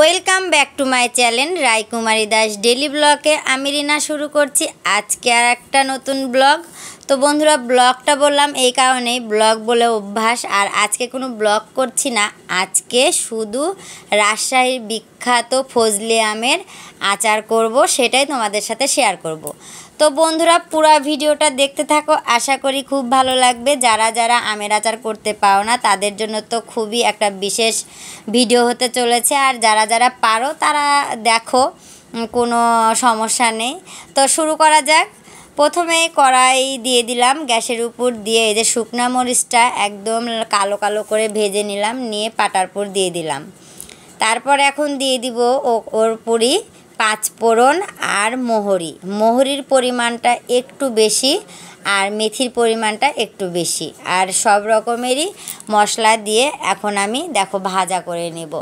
Welcome back to my channel Raikumari Das daily ব্লগে আমি রিনা শুরু করছি আজকে আর একটা নতুন ব্লগ। তো বন্ধুরা, ব্লগটা বললাম এই কারণেই, ব্লগ বলে অভ্যাস, আর আজকে কোনো ব্লগ করছি না। আজকে শুধু রাজশাহীর বিখ্যাত ফজলি আমের আচার করব, সেটাই তোমাদের সাথে শেয়ার করব। তো বন্ধুরা, পুরো ভিডিওটা দেখতে থাকো, আশা করি খুব ভালো লাগবে। যারা যারা আমের আচার করতে পারো না তাদের জন্য তো খুবই একটা বিশেষ ভিডিও হতে চলেছে, আর যারা যারা পারো তারা দেখো, কোনো সমস্যা নেই। তো শুরু করা যাক। প্রথমে কড়াই দিয়ে দিলাম গ্যাসের উপর, দিয়ে এই যে শুকনা মরিচটা একদম কালো কালো করে ভেজে নিলাম, নিয়ে পাটার উপর দিয়ে দিলাম। তারপর এখন দিয়ে দিব ওর পুরি পাঁচফোড়ন আর মোহরির পরিমাণটা একটু বেশি, আর মেথির পরিমাণটা একটু বেশি, আর সব রকমেরই মশলা দিয়ে এখন আমি দেখো ভাজা করে নেব।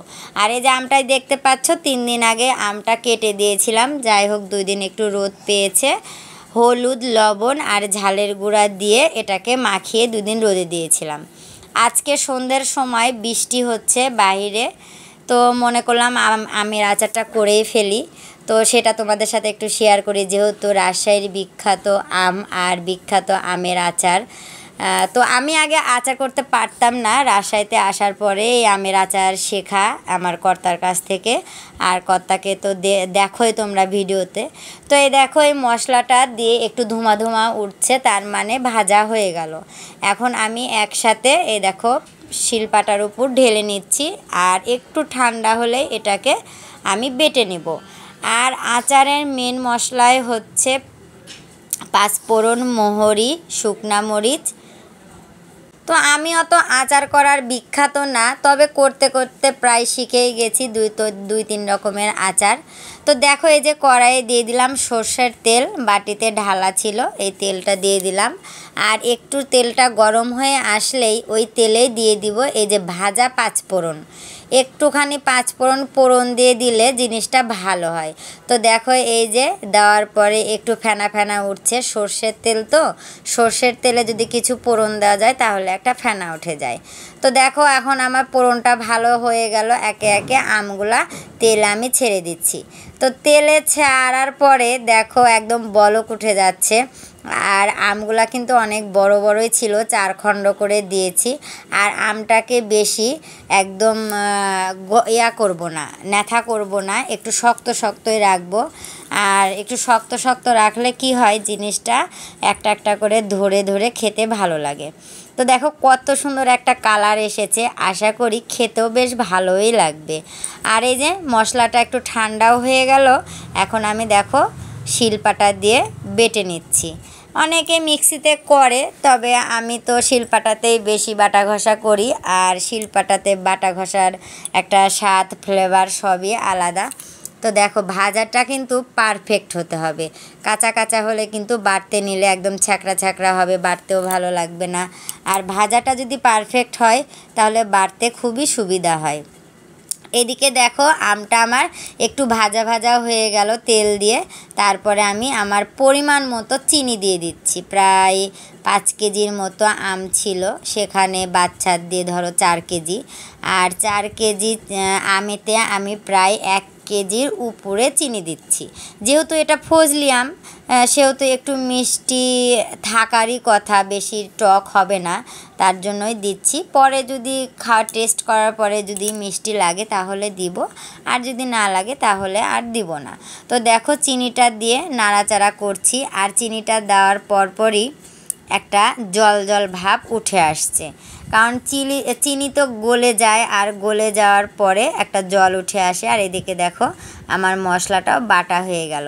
আর এই যে আমটাই দেখতে পাচ্ছ, 3 দিন আগে আমটা কেটে দিয়েছিলাম, যাই হোক 2 দিন একটু রোদ পেয়েছে। হলুদ, লবণ আর ঝালের গুঁড়া দিয়ে এটাকে মাখিয়ে 2 দিন রোদে দিয়েছিলাম। আজকে সন্ধ্যের সময় বৃষ্টি হচ্ছে বাইরে, তো মনে করলাম আমের আচারটা করেই ফেলি। তো সেটা তোমাদের সাথে একটু শেয়ার করি, যেহেতু রাজশাহীর বিখ্যাত আম আর বিখ্যাত আমের আচার। তো আমি আগে আচার করতে পারতাম না, রাজশাহীতে আসার পরে এই আমের আচার শেখা আমার কর্তার কাছ থেকে। আর কর্তাকে তো দেখোই তোমরা ভিডিওতে। তো এই দেখো, এই মশলাটা দিয়ে একটু ধুমা ধুমা উঠছে, তার মানে ভাজা হয়ে গেল। এখন আমি একসাথে এই দেখো শিলপাটার উপর ঢেলে নিচ্ছি, আর একটু ঠান্ডা হলে এটাকে আমি বেটে নেব। আর আচারের মেন মশলাই হচ্ছে পাঁচফোড়ন, মোহরি, শুকনা মরিচ। তো আমি অত আচার করার বিখ্যাত না, তবে করতে করতে প্রায় শিখেই গেছি 2-3 রকমের আচার। তো দেখো, এই যে কড়াইয়ে দিয়ে দিলাম সর্ষের তেল, বাটিতে ঢালা ছিল, এই তেলটা দিয়ে দিলাম। আর একটু তেলটা গরম হয়ে আসলেই ওই তেলেই দিয়ে দিব এই যে ভাজা পাঁচফোড়ন। একটুখানি ফোড়ন দিয়ে দিলে জিনিসটা ভালো হয়। তো দেখো, এই যে দেওয়ার পরে একটু ফেনা ফেনা উঠছে, সর্ষের তেল তো, সর্ষের তেলে যদি কিছু ফোড়ন দেওয়া যায় তাহলে একটা ফেনা উঠে যায়। তো দেখো, এখন আমার ফোড়নটা ভালো হয়ে গেল, একে একে আমগুলা তেল আমি ছেড়ে দিচ্ছি। তো তেলে ছাড়ার পরে দেখো একদম বলক উঠে যাচ্ছে। আর আমগুলা কিন্তু অনেক বড় বড়ই ছিল, 4 খণ্ড করে দিয়েছি। আর আমটাকে বেশি একদম করব না, ন্যাথা করব না, একটু শক্ত শক্তই রাখবো। আর একটু শক্ত শক্ত রাখলে কি হয়, জিনিসটা একটা একটা করে ধরে ধরে খেতে ভালো লাগে। তো দেখো কত সুন্দর একটা কালার এসেছে, আশা করি খেতেও বেশ ভালোই লাগবে। আর এই যে মশলাটা একটু ঠান্ডাও হয়ে গেল, এখন আমি দেখো শিলপাটা দিয়ে বেটে নিচ্ছি। অনেকে মিক্সিতে করে, তবে আমি তো শিলপাটাতেই বেশি বাটা ঘষা করি। আর শিলপাটাতে বাটা ঘষার একটা স্বাদ, ফ্লেভার সবই আলাদা। তো দেখো, ভাজাটা কিন্তু পারফেক্ট হতে হবে, কাঁচা কাঁচা হলে কিন্তু বাটতে নিলে একদম ছ্যাঁকড়া ছ্যাঁকড়া হবে, বাটতেও ভালো লাগবে না। আর ভাজাটা যদি পারফেক্ট হয় তাহলে বাটতে খুবই সুবিধা হয়। এদিকে দেখো, আমটা আমার একটু ভাজা ভাজা হয়ে গেল তেল দিয়ে। তারপরে আমি আমার পরিমাণ মতো চিনি দিয়ে দিচ্ছি। প্রায় 5 কেজির মতো আম ছিল, সেখানে বাচ্চার দিয়ে ধরো 4 কেজি। আর 4 কেজি আমেতে আমি প্রায় 1 কেজির উপরে চিনি দিচ্ছি। যেহেতু এটা ফজলি আম, সেহেতু একটু মিষ্টি থাকারই কথা, বেশি টক হবে না, তার জন্যই দিচ্ছি। পরে যদি টেস্ট করার পরে যদি মিষ্টি লাগে তাহলে দিব, আর যদি না লাগে তাহলে আর দিব না। তো দেখো, চিনিটা দিয়ে নাড়াচাড়া করছি, আর চিনিটা দেওয়ার পরপরই একটা জল জল ভাব উঠে আসছে, কারণ চিনি তো গলে যায়, আর গলে যাওয়ার পরে একটা জল উঠে আসে। আর এদিকে দেখো আমার মশলাটাও বাটা হয়ে গেল,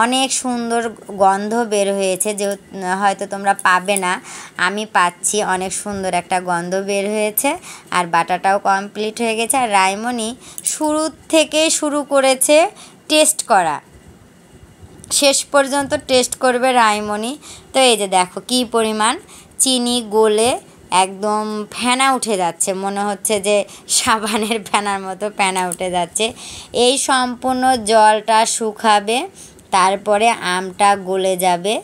অনেক সুন্দর গন্ধ বের হয়েছে, যে হয়তো তোমরা পাবে না, আমি পাচ্ছি, অনেক সুন্দর একটা গন্ধ বের হয়েছে। আর বাটাটাও কমপ্লিট হয়ে গেছে। আর রায়মণি শুরু থেকেই শুরু করেছে টেস্ট করা, শেষ পর্যন্ত টেস্ট করবে রায়মণি। তো এই যে দেখো কি পরিমাণ চিনি গলে একদম ফেনা উঠে যাচ্ছে, মনে হচ্ছে যে সাবানের ফেনার মতো ফেনা উঠে যাচ্ছে। এই সম্পূর্ণ জলটা শুকাবে, তারপরে আমটা গলে যাবে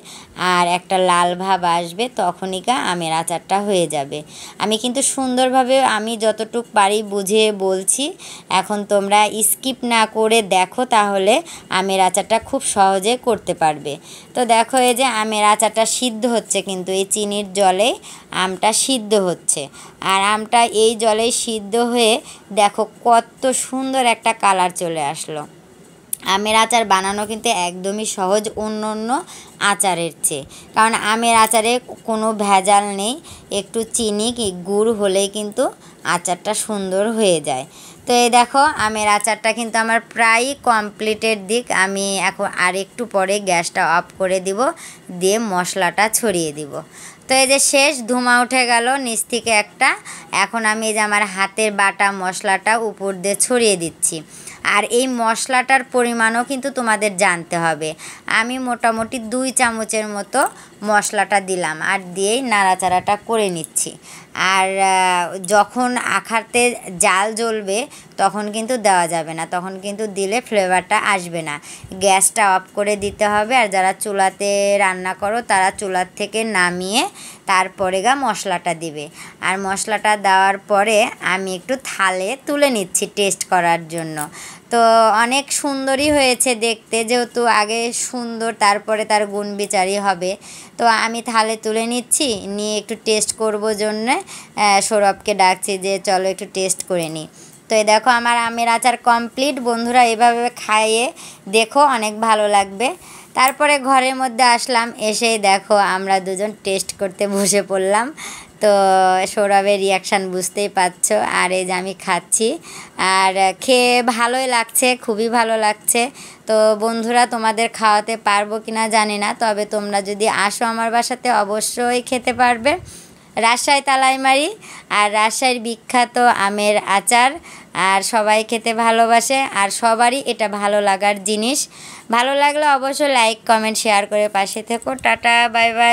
আর একটা লাল ভাব আসবে, তখনই আমের আচারটা হয়ে যাবে। আমি কিন্তু সুন্দরভাবে আমি যতটুক পারি বুঝিয়ে বলছি, এখন তোমরা স্কিপ না করে দেখো, তাহলে আমের আচারটা খুব সহজে করতে পারবে। তো দেখো এই যে আমের আচারটা সিদ্ধ হচ্ছে, কিন্তু এই চিনির জলে আমটা সিদ্ধ হচ্ছে। আর আমটা এই জলে সিদ্ধ হয়ে দেখো কত সুন্দর একটা কালার চলে আসলো। আমের আচার বানানো কিন্তু একদমই সহজ অন্য অন্য আচারের চেয়ে, কারণ আমের আচারে কোনো ভেজাল নেই, একটু চিনি কি গুড় হলেই কিন্তু আচারটা সুন্দর হয়ে যায়। তো এই দেখো আমের আচারটা কিন্তু আমার প্রায় কমপ্লিটের দিক। আমি এখন আর একটু পরে গ্যাসটা অফ করে দিব, দিয়ে মশলাটা ছড়িয়ে দিব। তো এই যে শেষ ধুমা উঠে গেল নিচ থেকে একটা। এখন আমি এই যে আমার হাতের বাটা মশলাটা উপর দিয়ে ছড়িয়ে দিচ্ছি। আর এই মশলাটার পরিমাণও কিন্তু তোমাদের জানতে হবে। আমি মোটামুটি 2 চামচের মতো মশলাটা দিলাম, আর দিয়েই নাড়াচাড়াটা করে নিচ্ছি। আর যখন আখাতে জাল জ্বলবে তখন কিন্তু দেওয়া যাবে না, তখন কিন্তু দিলে ফ্লেভারটা আসবে না। গ্যাসটা অফ করে দিতে হবে। আর যারা চুলাতে রান্না করো তারা চুলার থেকে নামিয়ে তারপরে মশলাটা দিবে। আর মশলাটা দেওয়ার পরে আমি একটু থালে তুলে নিচ্ছি টেস্ট করার জন্য। তো অনেক সুন্দরই হয়েছে দেখতে, যেহেতু আগে সুন্দর তারপরে তার গুণ বিচারই হবে। তো আমি থালে তুলে নিচ্ছি, নিয়ে একটু টেস্ট করব জন্যে সৌরভকে ডাকছি যে চলো একটু টেস্ট করে নিই। তো এই দেখো আমার আমের আচার কমপ্লিট। বন্ধুরা এভাবে খাইয়ে দেখো, অনেক ভালো লাগবে। তারপরে ঘরের মধ্যে আসলাম, এসেই দেখো আমরা দুজন টেস্ট করতে বসে পড়লাম। তো সৌরভের রিয়াকশান বুঝতেই পারছো। আর এই যে আমি খাচ্ছি, আর খেয়ে ভালোই লাগছে, খুবই ভালো লাগছে। তো বন্ধুরা তোমাদের খাওয়াতে পারবো কি না জানি না, তবে তোমরা যদি আসো আমার বাসাতে অবশ্যই খেতে পারবে। রাজশাহী তালাইমারি, আর রাজশাহীর বিখ্যাত আমের আচার, আর সবাই খেতে ভালোবাসে, আর সবারই এটা ভালো লাগার জিনিস। ভালো লাগলে অবশ্যই লাইক কমেন্ট শেয়ার করে পাশে থেকো। Tata, bye bye.